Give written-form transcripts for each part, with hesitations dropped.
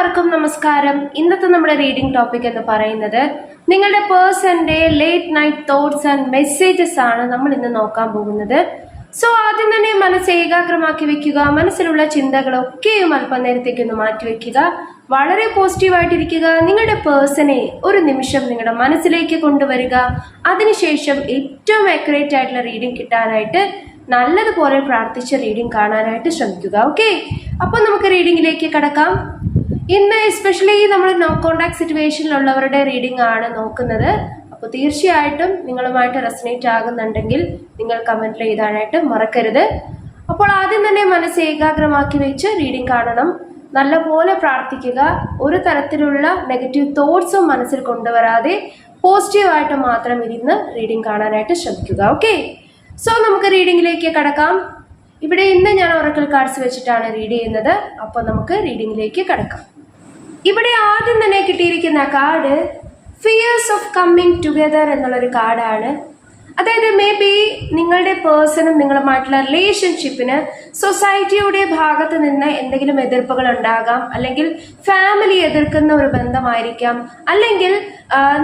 എല്ലാവർക്കും നമസ്കാരം. ഇന്നത്തെ നമ്മുടെ റീഡിംഗ് ടോപ്പിക് എന്ന് പറയുന്നത് നിങ്ങളുടെ പേഴ്സന്റെ late night thoughts and messages ആണ് നമ്മൾ ഇന്ന് നോക്കാൻ പോകുന്നത്. സോ ആദ്യം തന്നെ മനസ്സ് ഏകാഗ്രമാക്കി വെക്കുക. മനസ്സിലുള്ള ചിന്തകളൊക്കെയും അല്പനേരത്തേക്ക് ഒന്ന് മാറ്റിവെക്കുക. വളരെ പോസിറ്റീവായിട്ടിരിക്കുക. നിങ്ങളുടെ പേഴ്സണെ ഒരു നിമിഷം നിങ്ങളുടെ മനസ്സിലേക്ക് കൊണ്ടുവരിക. അതിനുശേഷം ഏറ്റവും ആക്യുറേറ്റ് ആയിട്ടുള്ള റീഡിംഗ് കിട്ടാനായിട്ട് നല്ലതുപോലെ പ്രാർത്ഥിച്ച റീഡിംഗ് കാണാനായിട്ട് ശ്രമിക്കുക. ഓക്കെ, അപ്പോൾ നമുക്ക് റീഡിങ്ങിലേക്ക് കടക്കാം. ഇന്ന് എസ്പെഷ്യലി നമ്മൾ നോ കോണ്ടാക്ട് സിറ്റുവേഷനിലുള്ളവരുടെ റീഡിംഗ് ആണ് നോക്കുന്നത്. അപ്പോൾ തീർച്ചയായിട്ടും നിങ്ങളുമായിട്ട് റെസനേറ്റ് ആകുന്നുണ്ടെങ്കിൽ നിങ്ങൾ കമൻറ്റിൽ എഴുതാനായിട്ട് മറക്കരുത്. അപ്പോൾ ആദ്യം തന്നെ മനസ്സ് ഏകാഗ്രമാക്കി വെച്ച് റീഡിംഗ് കാണണം. നല്ലപോലെ പ്രാർത്ഥിക്കുക. ഒരു തരത്തിലുള്ള നെഗറ്റീവ് തോട്ട്സും മനസ്സിൽ കൊണ്ടുവരാതെ പോസിറ്റീവായിട്ട് മാത്രം ഇരുന്ന് റീഡിംഗ് കാണാനായിട്ട് ശ്രമിക്കുക. ഓക്കെ, സോ നമുക്ക് റീഡിങ്ങിലേക്ക് കടക്കാം. ഇവിടെ ഇന്ന് ഞാൻ ഒറക്കിൾ കാർഡ്സ് വെച്ചിട്ടാണ് റീഡ് ചെയ്യുന്നത്. അപ്പോൾ നമുക്ക് റീഡിങ്ങിലേക്ക് കടക്കാം. ഇവിടെ ആദ്യം തന്നെ കിട്ടിയിരിക്കുന്ന card fears of coming together എന്നുള്ളൊരു കാർഡാണ്. അതായത് മേ ബി നിങ്ങളുടെ പേഴ്സണും നിങ്ങളുമായിട്ടുള്ള റിലേഷൻഷിപ്പിന് സൊസൈറ്റിയുടെ ഭാഗത്ത് നിന്ന് എന്തെങ്കിലും എതിർപ്പുകൾ ഉണ്ടാകാം, അല്ലെങ്കിൽ ഫാമിലി എതിർക്കുന്ന ഒരു ബന്ധമായിരിക്കാം, അല്ലെങ്കിൽ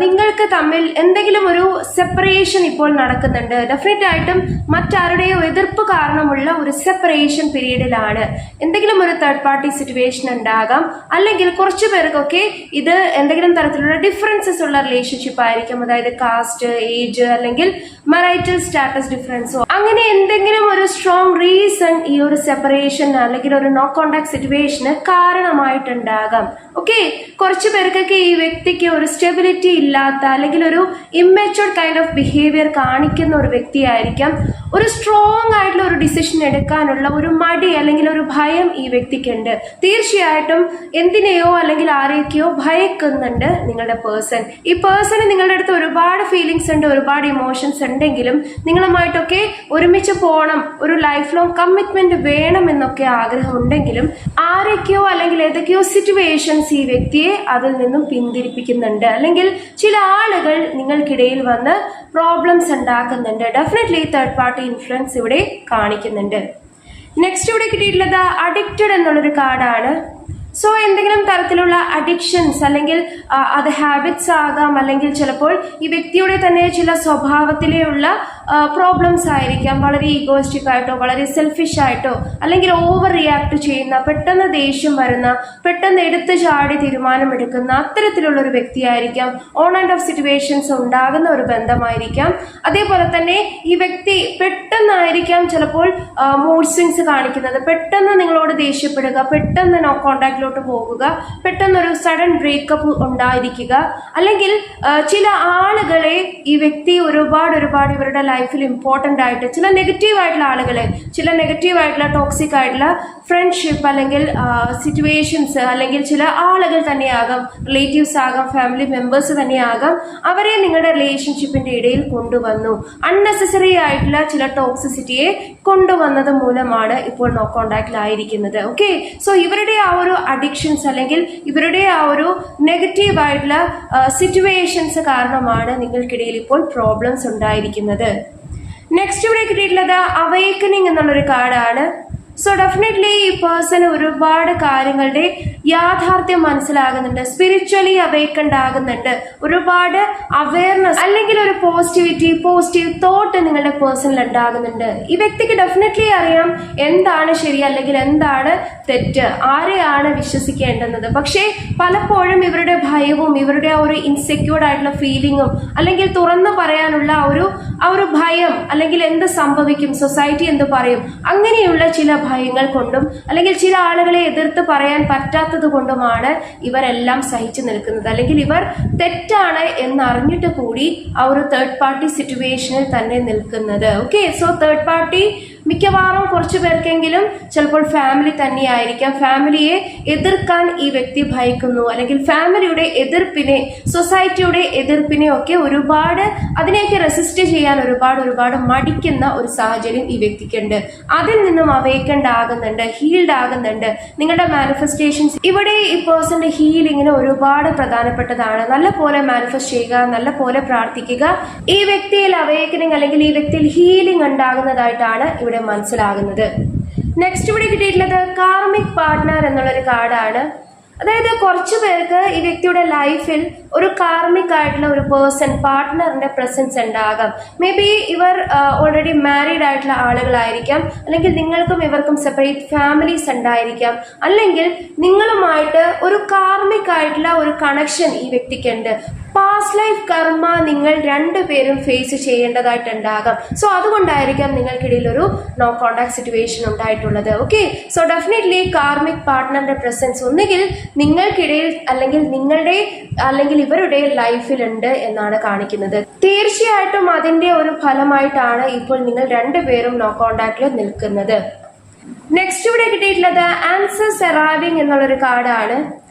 നിങ്ങൾക്ക് തമ്മിൽ എന്തെങ്കിലും ഒരു സെപ്പറേഷൻ ഇപ്പോൾ നടക്കുന്നുണ്ട്. ഡെഫിനറ്റ് ആയിട്ടും മറ്റാരുടെയോ എതിർപ്പ് കാരണമുള്ള ഒരു സെപ്പറേഷൻ പീരീഡിലാണ്. എന്തെങ്കിലും ഒരു തേർഡ് പാർട്ടി സിറ്റുവേഷൻ ഉണ്ടാകാം, അല്ലെങ്കിൽ കുറച്ചു പേർക്കൊക്കെ ഇത് എന്തെങ്കിലും തരത്തിലുള്ള ഡിഫറൻസസ് ഉള്ള റിലേഷൻഷിപ്പ് ആയിരിക്കും. അതായത് കാസ്റ്റ്, ഏജ്, അല്ലെങ്കിൽ മറൈറ്റൽ സ്റ്റാറ്റസ് ഡിഫറൻസോ അങ്ങനെ എന്തെങ്കിലും ഒരു സ്ട്രോങ് റീസൺ ഈ ഒരു സെപ്പറേഷൻ അല്ലെങ്കിൽ ഒരു നോ കോണ്ടാക്ട് സിറ്റുവേഷന് കാരണമായിട്ടുണ്ടാകാം. ഓക്കെ, കുറച്ചു പേർക്കൊക്കെ ഈ വ്യക്തിക്ക് ഒരു സ്റ്റെബിലിറ്റി ഇല്ലാത്ത അല്ലെങ്കിൽ ഒരു ഇമ്മെച്യൂർഡ് കൈൻഡ് ഓഫ് ബിഹേവിയർ കാണിക്കുന്ന ഒരു വ്യക്തിയായിരിക്കാം. ഒരു സ്ട്രോങ് ആയിട്ടുള്ള ഒരു ഡിസിഷൻ എടുക്കാനുള്ള ഒരു മടി അല്ലെങ്കിൽ ഒരു ഭയം ഈ വ്യക്തിക്കുണ്ട്. തീർച്ചയായിട്ടും എന്തിനെയോ അല്ലെങ്കിൽ ആരെയൊക്കെയോ ഭയക്കുന്നുണ്ട് നിങ്ങളുടെ പേഴ്സൺ. ഈ പേഴ്സണ് നിങ്ങളുടെ അടുത്ത് ഒരുപാട് ഫീലിങ്സ് ഉണ്ട്, ഒരുപാട് ഇമോഷൻസ് ഉണ്ടെങ്കിലും നിങ്ങളുമായിട്ടൊക്കെ ഒരുമിച്ച് പോകണം, ഒരു ലൈഫ് ലോങ് കമ്മിറ്റ്മെന്റ് വേണം എന്നൊക്കെ ആഗ്രഹമുണ്ടെങ്കിലും ആരൊക്കെയോ അല്ലെങ്കിൽ ഏതൊക്കെയോ സിറ്റുവേഷൻസ് ഈ വ്യക്തിയെ അതിൽ നിന്നും പിന്തിരിപ്പിക്കുന്നുണ്ട്, അല്ലെങ്കിൽ ചില ആളുകൾ നിങ്ങൾക്കിടയിൽ വന്ന് പ്രോബ്ലംസ് ഉണ്ടാക്കുന്നുണ്ട്. ഡെഫിനറ്റ്ലി തേർഡ് പാർട്ടി ഇൻഫ്ലുവൻസ് ഇവിടെ കാണിക്കുന്നുണ്ട്. നെക്സ്റ്റ് ഇവിടെ കിട്ടിയിട്ടുള്ളത് അഡിക്റ്റഡ് എന്നുള്ളൊരു കാർഡാണ്. സോ എന്തെങ്കിലും തരത്തിലുള്ള അഡിക്ഷൻസ് അല്ലെങ്കിൽ അത് ഹാബിറ്റ്സ് ആകാം, അല്ലെങ്കിൽ ചിലപ്പോൾ ഈ വ്യക്തിയുടെ തന്നെ ചില സ്വഭാവത്തിലുള്ള പ്രോബ്ലംസ് ആയിരിക്കാം. വളരെ ഈഗോയിസ്റ്റിക് ആയിട്ടോ വളരെ സെൽഫിഷ് ആയിട്ടോ അല്ലെങ്കിൽ ഓവർ റിയാക്ട് ചെയ്യുന്ന, പെട്ടെന്ന് ദേഷ്യം വരുന്ന, പെട്ടെന്ന് എടുത്തു ചാടി തീരുമാനമെടുക്കുന്ന അത്തരത്തിലുള്ള ഒരു വ്യക്തിയായിരിക്കാം. ഓൺ ആൻഡ് ഓഫ് സിറ്റുവേഷൻസ് ഉണ്ടാകുന്ന ഒരു ബന്ധമായിരിക്കാം. അതേപോലെ തന്നെ ഈ വ്യക്തി പെട്ടെന്നായിരിക്കാം ചിലപ്പോൾ മൂഡ് സ്വിങ്സ് കാണിക്കുന്നത്. പെട്ടെന്ന് നിങ്ങളോട് ദേഷ്യപ്പെടുക, പെട്ടെന്ന് നോ കോണ്ടാക്ട് പോകുക, പെട്ടെന്നൊരു സഡൻ ബ്രേക്കപ്പ് ഉണ്ടായിരിക്കുക, അല്ലെങ്കിൽ ചില ആളുകളെ ഈ വ്യക്തി ഒരുപാട് ഇവരുടെ ലൈഫിൽ ഇമ്പോർട്ടൻ്റ് ആയിട്ട് ചില നെഗറ്റീവ് ആയിട്ടുള്ള ആളുകളെ, ചില നെഗറ്റീവ് ആയിട്ടുള്ള ടോക്സിക് ആയിട്ടുള്ള ഫ്രണ്ട്ഷിപ്പ് അല്ലെങ്കിൽ സിറ്റുവേഷൻസ്, അല്ലെങ്കിൽ ചില ആളുകൾ തന്നെയാകാം, റിലേറ്റീവ്സ് ആകാം, ഫാമിലി മെമ്പേഴ്സ് തന്നെയാകാം, അവരെ നിങ്ങളുടെ റിലേഷൻഷിപ്പിന്റെ ഇടയിൽ കൊണ്ടുവന്നു. അൺനെസസറി ആയിട്ടുള്ള ചില ടോക്സിസിറ്റിയെ കൊണ്ടുവന്നത് മൂലമാണ് ഇപ്പോൾ നോ കോണ്ടാക്റ്റിലായിരിക്കുന്നത്. ഓക്കെ, സോ ഇവരുടെ ആ ഒരു അഡിക്ഷൻസ് അല്ലെങ്കിൽ ഇവരുടെ ആ ഒരു നെഗറ്റീവ് ആയിട്ടുള്ള സിറ്റുവേഷൻസ് കാരണമാണ് നിങ്ങൾക്കിടയിൽ ഇപ്പോൾ പ്രോബ്ലംസ് ഉണ്ടായിരിക്കുന്നത്. നെക്സ്റ്റ് ഇവിടെ കിട്ടിയിട്ടുള്ളത് അവേക്കനിങ് എന്നുള്ളൊരു കാർഡാണ്. സോ ഡെഫിനറ്റ്ലി ഈ പേഴ്സൺ ഒരുപാട് കാര്യങ്ങളുടെ യാഥാർത്ഥ്യം മനസ്സിലാകുന്നുണ്ട്, സ്പിരിച്വലി അവേക്കൻഡ് ആകുന്നുണ്ട്, ഒരുപാട് അവയർനെസ് അല്ലെങ്കിൽ ഒരു പോസിറ്റീവ് തോട്ട് നിങ്ങളുടെ പേഴ്സണിൽ ഉണ്ടാകുന്നുണ്ട്. ഈ വ്യക്തിക്ക് ഡെഫിനറ്റ്ലി അറിയാം എന്താണ് ശരി അല്ലെങ്കിൽ എന്താണ് തെറ്റ്, ആരെയാണ് വിശ്വസിക്കേണ്ടുന്നത്. പക്ഷേ പലപ്പോഴും ഇവരുടെ ഭയവും ഇവരുടെ ആ ഒരു ഇൻസെക്യൂർഡ് ആയിട്ടുള്ള ഫീലിങ്ങും അല്ലെങ്കിൽ തുറന്നു പറയാനുള്ള ആ ഒരു ഭയം, അല്ലെങ്കിൽ എന്ത് സംഭവിക്കും, സൊസൈറ്റി എന്ത് പറയും, അങ്ങനെയുള്ള ചില ഭയങ്ങൾ കൊണ്ടും അല്ലെങ്കിൽ ചില ആളുകളെ എതിർത്ത് പറയാൻ പറ്റാത്തത് കൊണ്ടുമാണ് ഇവരെല്ലാം സഹിച്ചു നിൽക്കുന്നത്, അല്ലെങ്കിൽ ഇവർ തെറ്റാണ് എന്നറിഞ്ഞിട്ട് കൂടി ആ ഒരു തേർഡ് പാർട്ടി സിറ്റുവേഷനിൽ തന്നെ നിൽക്കുന്നത്. ഓക്കെ, സോ തേർഡ് പാർട്ടി മിക്കവാറും കുറച്ചു പേർക്കെങ്കിലും ചിലപ്പോൾ ഫാമിലി തന്നെയായിരിക്കാം. ഫാമിലിയെ എതിർക്കാൻ ഈ വ്യക്തി ഭയക്കുന്നു, അല്ലെങ്കിൽ ഫാമിലിയുടെ എതിർപ്പിനെ, സൊസൈറ്റിയുടെ എതിർപ്പിനെ ഒക്കെ അതിനെയൊക്കെ റെസിസ്റ്റ് ചെയ്യാൻ ഒരുപാട് മടിക്കുന്ന ഒരു സാഹചര്യം ഈ വ്യക്തിക്കുണ്ട്. അതിൽ നിന്നും അവേക്കൻഡ് ആകുന്നുണ്ട്, ഹീൽഡ് ആകുന്നുണ്ട്. നിങ്ങളുടെ മാനിഫെസ്റ്റേഷൻസ് ഇവിടെ ഈ പേഴ്സന്റെ ഹീലിങ്ങിന് ഒരുപാട് പ്രധാനപ്പെട്ടതാണ്. നല്ല പോലെ മാനിഫെസ്റ്റ് ചെയ്യുക, നല്ല പോലെ പ്രാർത്ഥിക്കുക. ഈ വ്യക്തിയിൽ അവേക്കനിങ് അല്ലെങ്കിൽ ഈ വ്യക്തിയിൽ ഹീലിംഗ് ഉണ്ടാകുന്നതായിട്ടാണ് ഇവിടെ മനസ്സിലാകുന്നത്. നെക്സ്റ്റ് ഇവിടെ കിട്ടിയിട്ടുള്ളത് കാർമിക് പാർട്ട്ണർ എന്നുള്ളൊരു കാർഡാണ്. അതായത് കുറച്ചു പേർക്ക് ഈ വ്യക്തിയുടെ ലൈഫിൽ ഒരു കാർമിക് ആയിട്ടുള്ള ഒരു പേഴ്സൺ പാർട്ട്ണറിന്റെ പ്രസൻസ് ഉണ്ടാകാം. മേ ബി ഇവർ ഓൾറെഡി മാരീഡ് ആയിട്ടുള്ള ആളുകളായിരിക്കാം, അല്ലെങ്കിൽ നിങ്ങൾക്കും ഇവർക്കും സെപ്പറേറ്റ് ഫാമിലീസ് ഉണ്ടായിരിക്കാം, അല്ലെങ്കിൽ നിങ്ങളുമായിട്ട് ഒരു കാർമിക് ആയിട്ടുള്ള ഒരു കണക്ഷൻ ഈ വ്യക്തിക്കുണ്ട്. പാസ്റ്റ് ലൈഫ് കർമ്മ നിങ്ങൾ രണ്ടുപേരും ഫേസ് ചെയ്യേണ്ടതായിട്ടുണ്ടാകാം. സോ അതുകൊണ്ടായിരിക്കാം നിങ്ങൾക്കിടയിൽ ഒരു നോ കോണ്ടാക്ട് സിറ്റുവേഷൻ ഉണ്ടായിട്ടുള്ളത്. ഓക്കെ, സോ ഡെഫിനറ്റ്ലി കാർമിക് പാർട്ട്ണറിന്റെ പ്രസൻസ് ഒന്നുകിൽ നിങ്ങൾക്കിടയിൽ അല്ലെങ്കിൽ ഇവരുടെ ലൈഫിലുണ്ട് എന്നാണ് കാണിക്കുന്നത്. തീർച്ചയായിട്ടും അതിന്റെ ഒരു ഫലമായിട്ടാണ് ഇപ്പോൾ നിങ്ങൾ രണ്ടുപേരും നോ കോണ്ടാക്റ്റിൽ നിൽക്കുന്നത്. നെക്സ്റ്റ് ഇവിടെ കിട്ടിയിട്ടുള്ളത് ആൻസേഴ്സ് അറൈവിംഗ് എന്നുള്ളൊരു കാർഡാണ്.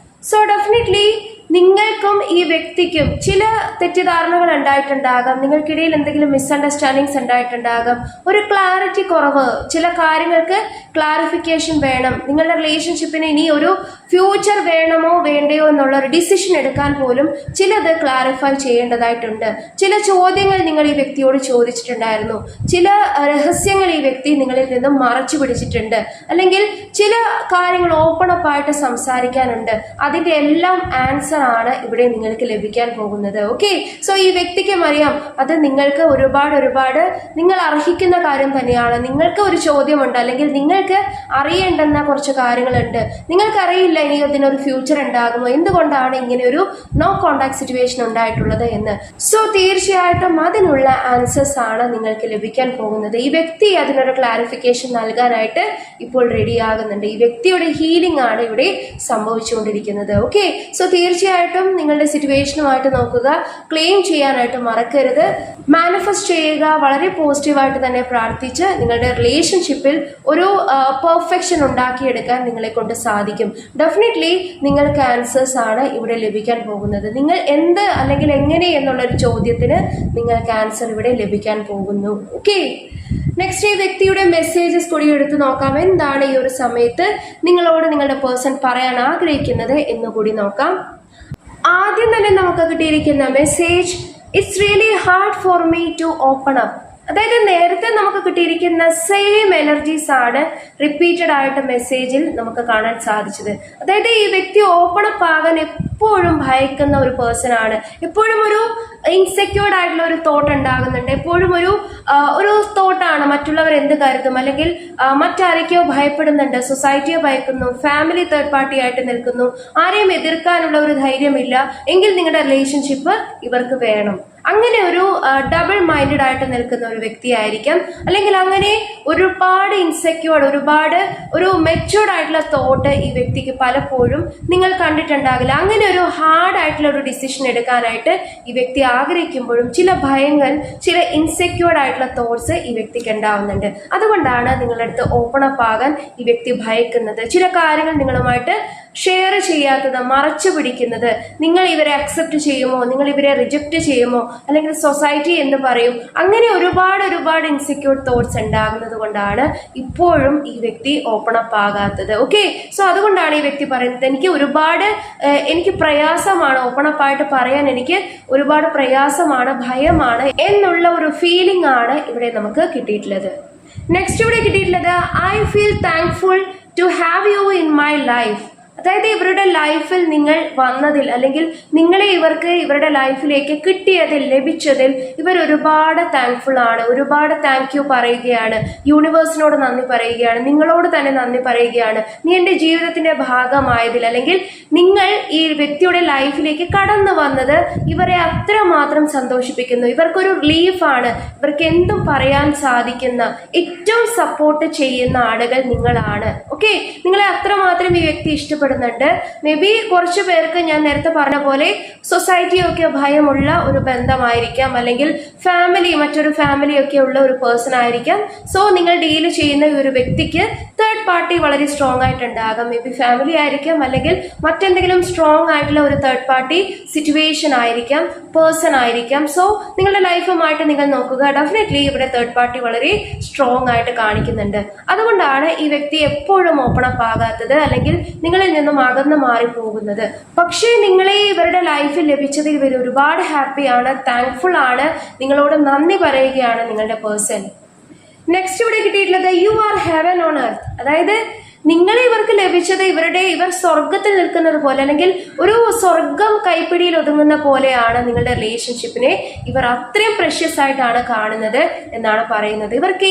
സോ ഡെഫിനറ്റ്ലി നിങ്ങൾക്കും ഈ വ്യക്തിക്കും ചില തെറ്റിദ്ധാരണകൾ ഉണ്ടായിട്ടുണ്ടാകാം, നിങ്ങൾക്കിടയിൽ എന്തെങ്കിലും മിസ്അണ്ടർസ്റ്റാൻഡിങ്സ് ഉണ്ടായിട്ടുണ്ടാകാം, ഒരു ക്ലാരിറ്റി കുറവ്, ചില കാര്യങ്ങൾക്ക് ക്ലാരിഫിക്കേഷൻ വേണം, നിങ്ങളുടെ റിലേഷൻഷിപ്പിന് ഇനി ഒരു ഫ്യൂച്ചർ വേണമോ വേണ്ടയോ എന്നുള്ള ഒരു ഡിസിഷൻ എടുക്കാൻ പോലും ചിലത് ക്ലാരിഫൈ ചെയ്യേണ്ടതായിട്ടുണ്ട്. ചില ചോദ്യങ്ങൾ നിങ്ങൾ ഈ വ്യക്തിയോട് ചോദിച്ചിട്ടുണ്ടായിരുന്നു, ചില രഹസ്യങ്ങൾ ഈ വ്യക്തി നിങ്ങളിൽ നിന്നും മറച്ചു പിടിച്ചിട്ടുണ്ട്, അല്ലെങ്കിൽ ചില കാര്യങ്ങൾ ഓപ്പൺ അപ്പ് ആയിട്ട് സംസാരിക്കാനുണ്ട്. അതിന്റെ എല്ലാം ആൻസർ ആണ് ഇവിടെ നിങ്ങൾക്ക് ലഭിക്കാൻ പോകുന്നത്. ഓക്കെ, സോ ഈ വ്യക്തിക്കും അറിയാം അത് നിങ്ങൾക്ക് ഒരുപാട് നിങ്ങൾ അർഹിക്കുന്ന കാര്യം തന്നെയാണ്. നിങ്ങൾക്ക് ഒരു ചോദ്യമുണ്ട്, അല്ലെങ്കിൽ നിങ്ങൾക്ക് അറിയേണ്ടുന്ന കുറച്ച് കാര്യങ്ങളുണ്ട്, നിങ്ങൾക്കറിയില്ല ഇനി അതിനൊരു ഫ്യൂച്ചർ ഉണ്ടാകുമോ, എന്തുകൊണ്ടാണ് ഇങ്ങനെ ഒരു നോ കോണ്ടാക്ട് സിറ്റുവേഷൻ ഉണ്ടായിട്ടുള്ളത് എന്ന്. സോ തീർച്ചയായിട്ടും അതിനുള്ള ആൻസേഴ്സ് ആണ് നിങ്ങൾക്ക് ലഭിക്കാൻ പോകുന്നത്. ഈ വ്യക്തി അതിനൊരു ക്ലാരിഫിക്കേഷൻ നൽകാനായിട്ട് ഇപ്പോൾ റെഡി ആകുന്നുണ്ട്. ഈ വ്യക്തിയുടെ ഹീലിംഗ് ആണ് ഇവിടെ സംഭവിച്ചുകൊണ്ടിരിക്കുന്നത്. ഓക്കെ, സോ തീർച്ചയായിട്ടും നിങ്ങളുടെ സിറ്റുവേഷനുമായിട്ട് നോക്കുക, ക്ലെയിം ചെയ്യാനായിട്ട് മറക്കരുത്, മാനിഫെസ്റ്റ് ചെയ്യുക, വളരെ പോസിറ്റീവായിട്ട് തന്നെ പ്രാർത്ഥിച്ച് നിങ്ങളുടെ റിലേഷൻഷിപ്പിൽ ഒരു പെർഫെക്ഷൻ ഉണ്ടാക്കിയെടുക്കാൻ നിങ്ങളെ കൊണ്ട് സാധിക്കും. ഡെഫിനറ്റ്ലി നിങ്ങൾക്ക് ആൻസേഴ്സ് ആണ് ഇവിടെ ലഭിക്കാൻ പോകുന്നത്. നിങ്ങൾ എന്ത് അല്ലെങ്കിൽ എങ്ങനെ എന്നുള്ളൊരു ചോദ്യത്തിന് നിങ്ങൾക്ക് ആൻസർ ഇവിടെ ലഭിക്കാൻ പോകുന്നു. ഓക്കെ, നെക്സ്റ്റ് ഈ വ്യക്തിയുടെ മെസ്സേജസ് കൂടി എടുത്ത് നോക്കാം. എന്താണ് ഈ ഒരു സമയത്ത് നിങ്ങളോട് നിങ്ങളുടെ പേഴ്സൺ പറയാൻ ആഗ്രഹിക്കുന്നത് എന്നുകൂടി നോക്കാം. ആദ്യം തന്നെ നമുക്ക് കിട്ടിയിരിക്കുന്ന message, it's really hard for me to open up. അതായത് നേരത്തെ നമുക്ക് കിട്ടിയിരിക്കുന്ന സെയിം എനർജീസ് ആണ് റിപ്പീറ്റഡ് ആയിട്ട് മെസ്സേജിൽ നമുക്ക് കാണാൻ സാധിച്ചത്. അതായത് ഈ വ്യക്തി ഓപ്പൺ അപ്പ് ആകാൻ എപ്പോഴും ഭയക്കുന്ന ഒരു പേഴ്സൺ ആണ്. എപ്പോഴും ഒരു ഇൻസെക്യൂർഡ് ആയിട്ടുള്ള ഒരു തോട്ട് ഉണ്ടാകുന്നുണ്ട്. എപ്പോഴും ഒരു തോട്ടാണ് മറ്റുള്ളവർ എന്ത് കരുതും, അല്ലെങ്കിൽ മറ്റാരൊക്കെയോ ഭയപ്പെടുന്നുണ്ട്, സൊസൈറ്റിയെ ഭയക്കുന്നു, ഫാമിലി തേർഡ് പാർട്ടി ആയിട്ട് നിൽക്കുന്നു, ആരെയും എതിർക്കാനുള്ള ഒരു ധൈര്യമില്ല. എങ്കിൽ നിങ്ങളുടെ റിലേഷൻഷിപ്പ് ഇവർക്ക് വേണം. അങ്ങനെ ഒരു ഡബിൾ മൈൻഡഡ് ആയിട്ട് നിൽക്കുന്ന ഒരു വ്യക്തിയായിരിക്കാം, അല്ലെങ്കിൽ അങ്ങനെ ഒരുപാട് ഇൻസെക്യൂർഡ്, ഒരു മെച്യൂർഡ് ആയിട്ടുള്ള തോട്ട് ഈ വ്യക്തിക്ക് പലപ്പോഴും നിങ്ങൾ കണ്ടിട്ടുണ്ടാകില്ല. അങ്ങനെ ഒരു ഹാർഡ് ആയിട്ടുള്ള ഒരു ഡിസിഷൻ എടുക്കാനായിട്ട് ഈ വ്യക്തി ആഗ്രഹിക്കുമ്പോഴും ചില ഭയങ്ങൾ, ചില ഇൻസെക്യൂർഡ് ആയിട്ടുള്ള തോട്ട്സ് ഈ വ്യക്തിക്ക് ഉണ്ടാവുന്നുണ്ട്. അതുകൊണ്ടാണ് നിങ്ങളുടെ അടുത്ത് ഓപ്പൺ അപ്പ് ആകാൻ ഈ വ്യക്തി ഭയക്കുന്നത്. ചില കാര്യങ്ങൾ നിങ്ങളുമായിട്ട് ഷെയർ ചെയ്യാത്തത്, മറച്ചു പിടിക്കുന്നത്, നിങ്ങൾ ഇവരെ അക്സെപ്റ്റ് ചെയ്യുമോ, നിങ്ങൾ ഇവരെ റിജക്റ്റ് ചെയ്യുമോ, അല്ലെങ്കിൽ സൊസൈറ്റി എന്ന് പറയും, അങ്ങനെ ഒരുപാട് ഇൻസെക്യൂർ തോട്ട്സ് ഉണ്ടാകുന്നത് കൊണ്ടാണ് ഇപ്പോഴും ഈ വ്യക്തി ഓപ്പൺ അപ്പ് ആകാത്തത്. ഓക്കെ, സോ അതുകൊണ്ടാണ് ഈ വ്യക്തി പറയുന്നത് എനിക്ക് പ്രയാസമാണ്, ഓപ്പൺ അപ്പ് ആയിട്ട് പറയാൻ എനിക്ക് ഒരുപാട് പ്രയാസമാണ്, ഭയമാണ് എന്നുള്ള ഒരു ഫീലിംഗ് ആണ് ഇവിടെ നമുക്ക് കിട്ടിയിട്ടുള്ളത്. നെക്സ്റ്റ് ഇവിടെ കിട്ടിയിട്ടുള്ളത്, I feel thankful to have you in my life. അതായത് ഇവരുടെ ലൈഫിൽ നിങ്ങൾ വന്നതിൽ, അല്ലെങ്കിൽ നിങ്ങളെ ഇവർക്ക് ഇവരുടെ ലൈഫിലേക്ക് കിട്ടിയതിൽ, ലഭിച്ചതിൽ ഇവർ ഒരുപാട് താങ്ക്ഫുൾ ആണ്, ഒരുപാട് താങ്ക് യു പറയുകയാണ്, യൂണിവേഴ്സിനോട് നന്ദി പറയുകയാണ്, നിങ്ങളോട് തന്നെ നന്ദി പറയുകയാണ്. നീ എൻ്റെ ജീവിതത്തിന്റെ ഭാഗമായതിൽ, അല്ലെങ്കിൽ നിങ്ങൾ ഈ വ്യക്തിയുടെ ലൈഫിലേക്ക് കടന്നു വന്നത് ഇവരെ അത്രമാത്രം സന്തോഷിപ്പിക്കുന്നു. ഇവർക്കൊരു റിലീഫാണ്, ഇവർക്ക് എന്തും പറയാൻ സാധിക്കുന്ന, ഏറ്റവും സപ്പോർട്ട് ചെയ്യുന്ന ആളുകൾ നിങ്ങളാണ്. ഓക്കെ, നിങ്ങളെ അത്രമാത്രം ഈ വ്യക്തി ഇഷ്ടപ്പെടുന്നു. മേ ബി കുറച്ചു പേർക്ക് ഞാൻ നേരത്തെ പറഞ്ഞ പോലെ സൊസൈറ്റിയൊക്കെ ഭയമുള്ള ഒരു ബന്ധമായിരിക്കാം, അല്ലെങ്കിൽ മറ്റൊരു ഫാമിലിയൊക്കെ ഉള്ള ഒരു പേഴ്സൺ ആയിരിക്കാം. സോ നിങ്ങൾ ഡീൽ ചെയ്യുന്ന ഈ ഒരു വ്യക്തിക്ക് തേർഡ് പാർട്ടി വളരെ സ്ട്രോങ് ആയിട്ടുണ്ടാകാം. മേ ബി ഫാമിലി ആയിരിക്കാം, അല്ലെങ്കിൽ മറ്റെന്തെങ്കിലും സ്ട്രോങ് ആയിട്ടുള്ള ഒരു തേർഡ് പാർട്ടി സിറ്റുവേഷൻ ആയിരിക്കാം, പേഴ്സൺ ആയിരിക്കാം. സോ നിങ്ങളുടെ ലൈഫുമായിട്ട് നിങ്ങൾ നോക്കുക, ഡെഫിനറ്റ്ലി ഇവിടെ തേർഡ് പാർട്ടി വളരെ സ്ട്രോങ് ആയിട്ട് കാണിക്കുന്നുണ്ട്. അതുകൊണ്ടാണ് ഈ വ്യക്തി എപ്പോഴും ഓപ്പൺ അപ്പ് ആകാത്തത്, അല്ലെങ്കിൽ നിങ്ങളിൽ നിന്നും അകന്ന് മാറിപ്പോകുന്നത്. പക്ഷേ നിങ്ങളെ ഇവരുടെ ലൈഫിൽ ലഭിച്ചതിൽ ഇവർ ഒരുപാട് ഹാപ്പിയാണ്, താങ്ക്ഫുൾ ആണ്, നിങ്ങളോട് നന്ദി പറയുകയാണ് നിങ്ങളുടെ പേഴ്സൺ. നെക്സ്റ്റ് ഇവിടെ കിട്ടിയിട്ടുള്ളത്, you are heaven on earth. അതായത് നിങ്ങളെ ഇവർക്ക് ലഭിച്ചത് ഇവർ സ്വർഗത്തിൽ നിൽക്കുന്നത് പോലെ, അല്ലെങ്കിൽ ഒരു സ്വർഗം കൈപ്പിടിയിൽ ഒതുങ്ങുന്ന പോലെയാണ് നിങ്ങളുടെ റിലേഷൻഷിപ്പിനെ ഇവർ അത്രയും പ്രഷ്യസ് ആയിട്ടാണ് കാണുന്നത് എന്നാണ് പറയുന്നത്. ഇവർക്ക്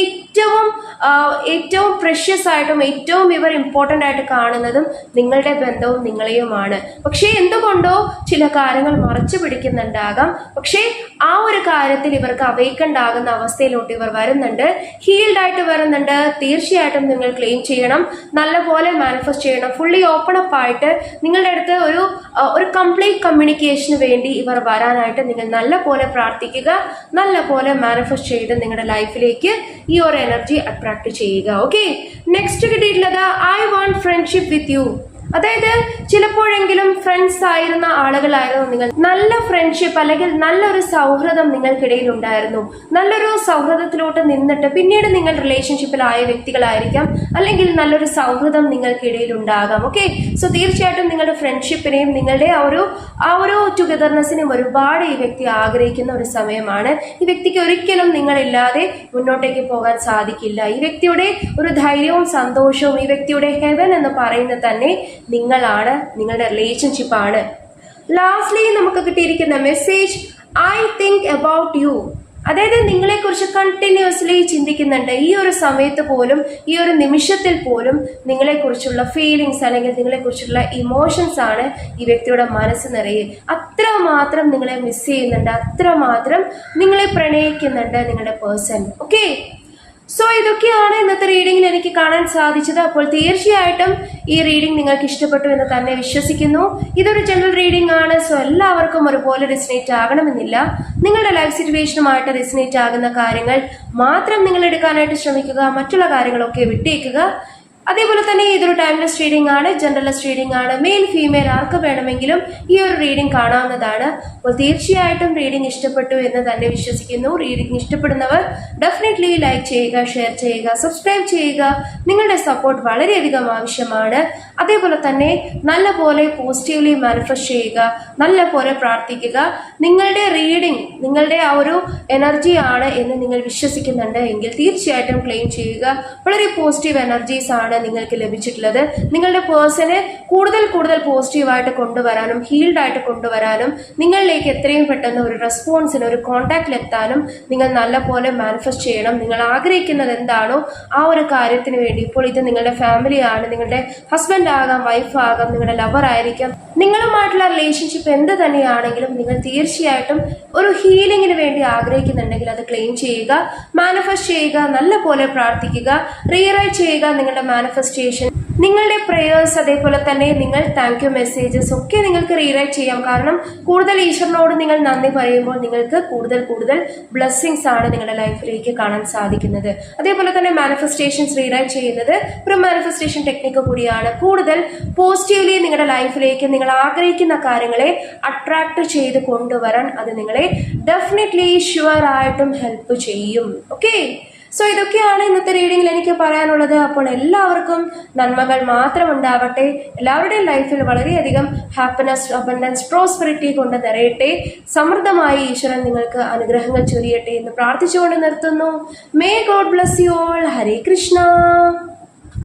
ഏറ്റവും പ്രഷ്യസ് ആയിട്ടും ഏറ്റവും ഇവർ ഇമ്പോർട്ടൻ്റ് ആയിട്ട് കാണുന്നതും നിങ്ങളുടെ ബന്ധവും നിങ്ങളെയുമാണ്. പക്ഷേ എന്തുകൊണ്ടോ ചില കാര്യങ്ങൾ മറച്ചു പിടിക്കുന്നുണ്ടാകാം. പക്ഷേ ആ ഒരു കാര്യത്തിൽ ഇവർക്ക് അവേക്കൻഡ് ആകുന്ന അവസ്ഥയിലോട്ട് ഇവർ വരുന്നുണ്ട്, ഹീൽഡ് ആയിട്ട് വരുന്നുണ്ട്. തീർച്ചയായിട്ടും നിങ്ങൾ ക്ലെയിം ചെയ്യണം, നല്ലപോലെ മാനിഫെസ്റ്റ് ചെയ്യണം. ഫുള്ളി ഓപ്പൺ അപ്പ് ആയിട്ട് നിങ്ങളുടെ അടുത്ത് ഒരു കംപ്ലീറ്റ് കമ്മ്യൂണിക്കേഷന് വേണ്ടി ഇവർ വരാനായിട്ട് നിങ്ങൾ നല്ല പോലെ പ്രാർത്ഥിക്കുക, നല്ല പോലെ മാനിഫെസ്റ്റ് ചെയ്ത് നിങ്ങളുടെ ലൈഫിലേക്ക് ഈ ഒരു എനർജി അട്രാക്ട് ചെയ്യുക. ഓക്കെ, നെക്സ്റ്റ് കിട്ടിയിട്ടുള്ളത് I want friendship with you. അതായത് ചിലപ്പോഴെങ്കിലും ഫ്രണ്ട്സ് ആയിരുന്ന ആളുകളായിരുന്നു നിങ്ങൾ, നല്ല ഫ്രണ്ട്ഷിപ്പ് അല്ലെങ്കിൽ നല്ലൊരു സൗഹൃദം നിങ്ങൾക്കിടയിൽ ഉണ്ടായിരുന്നു. നല്ലൊരു സൗഹൃദത്തിലോട്ട് നിന്നിട്ട് പിന്നീട് നിങ്ങൾ റിലേഷൻഷിപ്പിലായ വ്യക്തികളായിരിക്കാം, അല്ലെങ്കിൽ നല്ലൊരു സൗഹൃദം നിങ്ങൾക്കിടയിൽ ഉണ്ടാകാം. ഓക്കെ, സോ തീർച്ചയായിട്ടും നിങ്ങളുടെ ഫ്രണ്ട്ഷിപ്പിനെയും നിങ്ങളുടെ ആ ഒരു ടുഗദർനെസ്സിനെയും ഒരുപാട് ഈ വ്യക്തി ആഗ്രഹിക്കുന്ന ഒരു സമയമാണ്. ഈ വ്യക്തിക്ക് ഒരിക്കലും നിങ്ങളില്ലാതെ മുന്നോട്ടേക്ക് പോകാൻ സാധിക്കില്ല. ഈ വ്യക്തിയുടെ ഒരു ധൈര്യവും സന്തോഷവും, ഈ വ്യക്തിയുടെ ഹെവൻ എന്ന് പറയുന്നത് തന്നെ നിങ്ങളാണ്, നിങ്ങളുടെ റിലേഷൻഷിപ്പാണ്. ലാസ്റ്റ്ലി നമുക്ക് കിട്ടിയിരിക്കുന്ന message I think about you. അതായത് നിങ്ങളെക്കുറിച്ച് കണ്ടിന്യൂസ്ലി ചിന്തിക്കുന്നുണ്ട്. ഈ ഒരു സമയത്ത് പോലും, ഈ ഒരു നിമിഷത്തിൽ പോലും നിങ്ങളെക്കുറിച്ചുള്ള ഫീലിങ്സ് അല്ലെങ്കിൽ നിങ്ങളെക്കുറിച്ചുള്ള ഇമോഷൻസ് ആണ് ഈ വ്യക്തിയുടെ മനസ്സ് നിറയെ. അത്രമാത്രം നിങ്ങളെ മിസ് ചെയ്യുന്നുണ്ട്, അത്രമാത്രം നിങ്ങളെ പ്രണയിക്കുന്നുണ്ട് നിങ്ങളുടെ പേഴ്സൺ. ഓക്കെ, സോ ഇതൊക്കെയാണ് ഇന്നത്തെ റീഡിങ്ങിൽ എനിക്ക് കാണാൻ സാധിച്ചത്. അപ്പോൾ തീർച്ചയായിട്ടും ഈ റീഡിംഗ് നിങ്ങൾക്ക് ഇഷ്ടപ്പെട്ടു എന്ന് തന്നെ വിശ്വസിക്കുന്നു. ഇതൊരു ജനറൽ റീഡിംഗ് ആണ്, സോ എല്ലാവർക്കും ഒരുപോലെ റെസിനേറ്റ് ആകണമെന്നില്ല. നിങ്ങളുടെ ലൈഫ് സിറ്റുവേഷനുമായിട്ട് റെസിനേറ്റ് ആകുന്ന കാര്യങ്ങൾ മാത്രം നിങ്ങൾ എടുക്കാനായിട്ട് ശ്രമിക്കുക, മറ്റുള്ള കാര്യങ്ങളൊക്കെ വിട്ടേക്കുക. അതേപോലെ തന്നെ ഇതൊരു ടൈംലെസ് റീഡിംഗ് ആണ്, ജനറൽലെസ് റീഡിംഗ് ആണ്. മെയിൽ ഫീമെയിൽ ആർക്ക് വേണമെങ്കിലും ഈ ഒരു റീഡിംഗ് കാണാവുന്നതാണ്. അപ്പോൾ തീർച്ചയായിട്ടും റീഡിംഗ് ഇഷ്ടപ്പെട്ടു എന്ന് തന്നെ വിശ്വസിക്കുന്നു. റീഡിംഗ് ഇഷ്ടപ്പെടുന്നവർ ഡെഫിനറ്റ്ലി ലൈക്ക് ചെയ്യുക, ഷെയർ ചെയ്യുക, സബ്സ്ക്രൈബ് ചെയ്യുക. നിങ്ങളുടെ സപ്പോർട്ട് വളരെയധികം ആവശ്യമാണ്. അതേപോലെ തന്നെ നല്ലപോലെ പോസിറ്റീവ്ലി മാനിഫെസ്റ്റ് ചെയ്യുക, നല്ലപോലെ പ്രാർത്ഥിക്കുക. നിങ്ങളുടെ റീഡിംഗ് നിങ്ങളുടെ ആ ഒരു എനർജിയാണ് എന്ന് നിങ്ങൾ വിശ്വസിക്കുന്നുണ്ട് എങ്കിൽ തീർച്ചയായിട്ടും ക്ലെയിം ചെയ്യുക. വളരെ പോസിറ്റീവ് എനർജീസ് ആണ് നിങ്ങൾക്ക് ലഭിച്ചിട്ടുള്ളത്. നിങ്ങളുടെ പേഴ്സണെ കൂടുതൽ പോസിറ്റീവായിട്ട് കൊണ്ടുവരാനും ഹീൽഡ് ആയിട്ട് കൊണ്ടുവരാനും നിങ്ങളിലേക്ക് എത്രയും പെട്ടെന്ന് ഒരു റെസ്പോൺസിന്, ഒരു കോൺടാക്റ്റിൽ എത്താനും നിങ്ങൾ നല്ലപോലെ മാനിഫെസ്റ്റ് ചെയ്യണം. നിങ്ങൾ ആഗ്രഹിക്കുന്നത് എന്താണോ ആ ഒരു കാര്യത്തിന് വേണ്ടി, ഇപ്പോൾ ഇത് നിങ്ങളുടെ ഫാമിലിയാണ്, നിങ്ങളുടെ ഹസ്ബൻഡ് ആകാം, വൈഫ് ആകാം, നിങ്ങളുടെ ലവർ ആയിരിക്കാം, നിങ്ങളുമായിട്ടുള്ള റിലേഷൻഷിപ്പ് എന്ത് തന്നെയാണെങ്കിലും നിങ്ങൾ തീർച്ചയായിട്ടും ഒരു ഹീലിംഗിന് വേണ്ടി ആഗ്രഹിക്കുന്നുണ്ടെങ്കിൽ അത് ക്ലെയിം ചെയ്യുക, മാനിഫെസ്റ്റ് ചെയ്യുക, നല്ലപോലെ പ്രാർത്ഥിക്കുക, റീറൈറ്റ് ചെയ്യുക നിങ്ങളുടെ മാനിഫെസ്റ്റേഷൻ, നിങ്ങളുടെ പ്രേയേഴ്സ്. അതേപോലെ തന്നെ നിങ്ങൾ താങ്ക് യു മെസ്സേജസ് ഒക്കെ നിങ്ങൾക്ക് റീറൈറ്റ് ചെയ്യാം. കാരണം കൂടുതൽ ഈശ്വരനോട് നിങ്ങൾ നന്ദി പറയുമ്പോൾ നിങ്ങൾക്ക് കൂടുതൽ ബ്ലെസ്സിങ്സ് ആണ് നിങ്ങളുടെ ലൈഫിലേക്ക് കാണാൻ സാധിക്കുന്നത്. അതേപോലെ തന്നെ മാനിഫെസ്റ്റേഷൻസ് റീറൈറ്റ് ചെയ്യുന്നത് ഒരു മാനിഫെസ്റ്റേഷൻ ടെക്നിക്ക് കൂടിയാണ്. കൂടുതൽ പോസിറ്റീവ്ലി നിങ്ങളുടെ ലൈഫിലേക്ക് നിങ്ങൾ ആഗ്രഹിക്കുന്ന കാര്യങ്ങളെ അട്രാക്ട് ചെയ്ത് കൊണ്ടുവരാൻ അത് നിങ്ങളെ ഡെഫിനറ്റ്ലി ഷുവർ ആയിട്ടും ഹെൽപ്പ് ചെയ്യും. ഓക്കെ, സോ ഇതൊക്കെയാണ് ഇന്നത്തെ റീഡിങ്ങിൽ എനിക്ക് പറയാനുള്ളത്. അപ്പോൾ എല്ലാവർക്കും നന്മകൾ മാത്രം ഉണ്ടാവട്ടെ. എല്ലാവരുടെയും ലൈഫിൽ വളരെയധികം ഹാപ്പിനെസ്, അബണ്ടൻസ്, പ്രോസ്പെറിറ്റി കൊണ്ട് നിറയട്ടെ. സമൃദ്ധമായി ഈശ്വരൻ നിങ്ങൾക്ക് അനുഗ്രഹങ്ങൾ ചൊരിയട്ടെ എന്ന് പ്രാർത്ഥിച്ചുകൊണ്ട് നിർത്തുന്നു. May God bless you all. Hare Krishna.